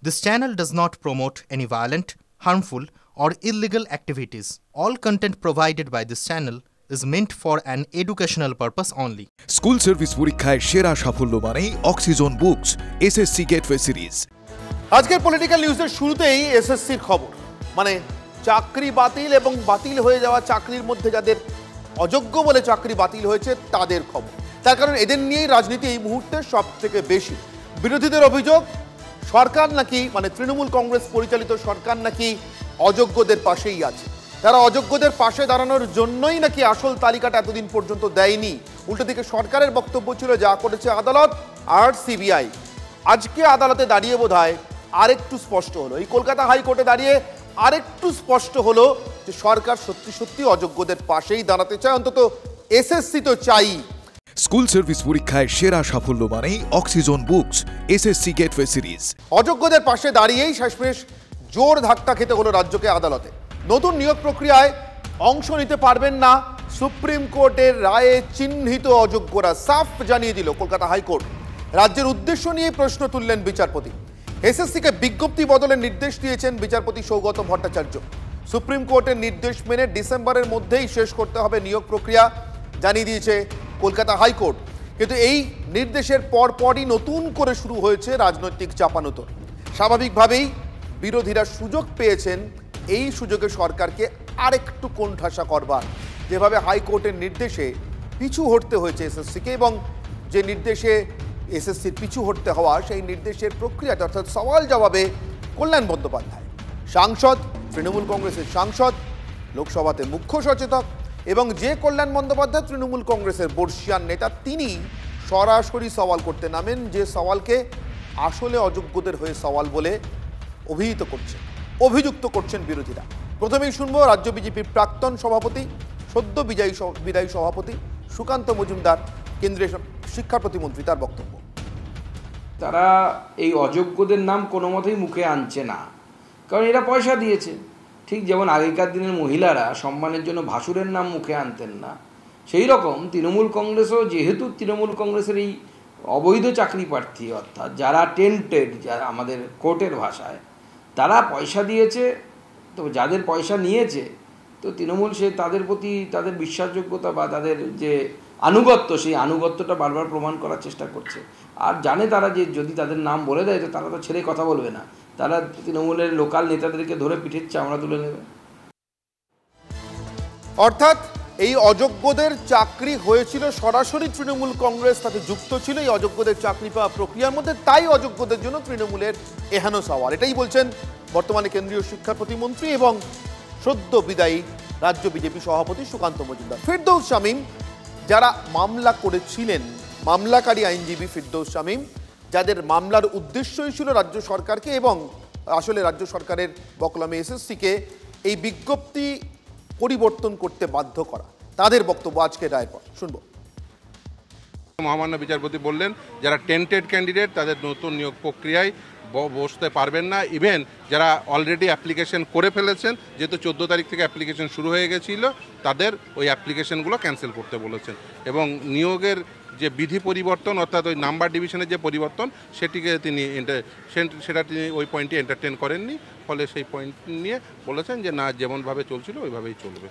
This channel does not promote any violent, harmful, or illegal activities. All content provided by this channel is meant for an educational purpose only. School service পরীক্ষায় সেরা সাফল্য মানেই oxygen books SSC gateway series. আজকের political নিউজের শুরুতেই এসএসসির খবর, মানে চাকরি বাতিল এবং বাতিল হয়ে যাওয়া চাকরির মধ্যে যাদের অযোগ্য বলে চাকরি বাতিল হয়েছে তাদের খবর। তার কারণ এদের নিয়েই রাজনীতি এই মুহূর্তে সব থেকে বেশি। বিরোধীদের অভিযোগ, সরকার নাকি মানে তৃণমূল কংগ্রেস পরিচালিত সরকার নাকি অযোগ্যদের পাশেই আছে। তারা অযোগ্যদের পাশে দাঁড়ানোর জন্যই নাকি আসল তালিকাটা এতদিন পর্যন্ত দেয়নি। উল্টো দিকে সরকারের বক্তব্য ছিল যা করেছে আদালত আর সিবিআই। আজকে আদালতে দাঁড়িয়ে বোধহয় আরেকটু স্পষ্ট হলো, এই কলকাতা হাইকোর্টে দাঁড়িয়ে আরেকটু স্পষ্ট হলো যে সরকার সত্যি সত্যি অযোগ্যদের পাশেই দাঁড়াতে চায়, অন্তত এসএসসি তো চাই। স্কুল সার্ভিস পরীক্ষায় সেরা সাফল্য মানেই oxygen books SSC gateway series. অযোগ্যদের পাশে দাঁড়িয়েই শেষমেশ জোর ধাক্কা খেতে হলো রাজ্যকে আদালতে। নতুন নিয়োগ প্রক্রিয়ায় অংশ নিতে পারবেন না সুপ্রিম কোর্টের রায়ে চিহ্নিত অযোগ্যরা, সাফ জানিয়ে দিল কলকাতা হাইকোর্ট। রাজ্যের উদ্দেশ্য নিয়ে প্রশ্ন তুললেন বিচারপতি। এসএসসিকে বিজ্ঞপ্তি বদলের নির্দেশ দিয়েছেন বিচারপতি সৌগত ভট্টাচার্য। সুপ্রিম কোর্টের নির্দেশ মেনে ডিসেম্বরের মধ্যেই শেষ করতে হবে নিয়োগ প্রক্রিয়া, জানিয়ে দিয়েছে কলকাতা হাইকোর্ট। কিন্তু এই নির্দেশের পরপরই নতুন করে শুরু হয়েছে রাজনৈতিক চাপানোতর। স্বাভাবিকভাবেই বিরোধীরা সুযোগ পেয়েছেন এই সুযোগে সরকারকে আরেকটু কোণঠাসা করবার। যেভাবে হাইকোর্টের নির্দেশে পিছু হটতে হয়েছে এসএসসিকে, এবং যে নির্দেশে এসএসসির পিছু হটতে হওয়া সেই নির্দেশের প্রক্রিয়াটা, অর্থাৎ সওয়াল জবাবে কল্যাণ বন্দ্যোপাধ্যায় সাংসদ, তৃণমূল কংগ্রেসের সাংসদ, লোকসভাতে মুখ্য সচেতক, এবং যে কল্যাণ বন্দ্যোপাধ্যায় তৃণমূল কংগ্রেসের বর্ষিয়ান নেতা, তিনি সরাসরি সওয়াল করতে নামেন, যে সওয়ালকে আসলে অযোগ্যদের হয়ে সওয়াল বলে অভিযুক্ত করছেন বিরোধীরা। প্রথমেই শুনবো রাজ্য বিজেপির প্রাক্তন সভাপতি, সদ্য বিদায়ী সভাপতি সুকান্ত মজুমদার, কেন্দ্রীয় শিক্ষা প্রতিমন্ত্রী, তার বক্তব্য। তারা এই অযোগ্যদের নাম কোনো মতেই মুখে আনছে না, কারণ এরা পয়সা দিয়েছে। ঠিক যেমন আগেকার দিনের মহিলারা সম্মানের জন্য ভাসুরের নাম মুখে আনতেন না, সেই রকম তৃণমূল কংগ্রেসও, যেহেতু তৃণমূল কংগ্রেসের এই অবৈধ চাকরি প্রার্থী, অর্থাৎ যারা টেন্টেড, যারা আমাদের কোর্টের ভাষায়, তারা পয়সা দিয়েছে, তো যাদের পয়সা নিয়েছে তো তৃণমূল সে তাদের প্রতি তাদের বিশ্বাসযোগ্যতা বা তাদের যে আনুগত্য, সেই আনুগত্যটা বারবার প্রমাণ করার চেষ্টা করছে। আর জানে তারা যে যদি তাদের নাম বলে দেয় তো তারা তো ছেড়ে কথা বলবে না, তারা তৃণমূলের লোকাল নেতাদেরকে ধরে পিঠের চামড়া তুলে নেবে। অর্থাৎ এই অযোগ্যদের চাকরি হয়েছিল সরাসরি তৃণমূল কংগ্রেস তাতে যুক্ত ছিল এই অযোগ্যদের চাকরি পাওয়া প্রক্রিয়ার মধ্যে, তাই অযোগ্যদের জন্য তৃণমূলের এহেন সওয়াল। এটাই বলছেন বর্তমানে কেন্দ্রীয় শিক্ষা প্রতিমন্ত্রী এবং সদ্য বিদায়ী রাজ্য বিজেপি সভাপতি সুকান্ত মজুমদার। ফিরদৌস শামীম, যারা মামলা করেছিলেন, মামলাকারী আইনজীবী ফিরদৌস শামীম, যাদের মামলার উদ্দেশ্যই ছিল রাজ্য সরকারকে এবং আসলে রাজ্য সরকারের বকলমে এসএসসিকে এই বিজ্ঞপ্তি পরিবর্তন করতে বাধ্য করা, তাদের বক্তব্য আজকের রায়ের পর শুনব। মহামান্য বিচারপতি বললেন যারা টেন্টেড ক্যান্ডিডেট তাদের নতুন নিয়োগ প্রক্রিয়ায় বসতে পারবেন না। ইভেন যারা অলরেডি অ্যাপ্লিকেশন করে ফেলেছেন, যেহেতু 14 তারিখ থেকে অ্যাপ্লিকেশন শুরু হয়ে গেছিল, তাদের ওই অ্যাপ্লিকেশনগুলো ক্যান্সেল করতে বলেছেন। এবং নিয়োগের যে বিধি পরিবর্তন, অর্থাৎ ওই নাম্বার ডিভিশনের যে পরিবর্তন, তিনি ওই পয়েন্টটি এন্টারটেন করেননি। ফলে সেই পয়েন্ট নিয়ে বলেছেন যে না, যেমনভাবে চলছিল ওইভাবেই চলবে।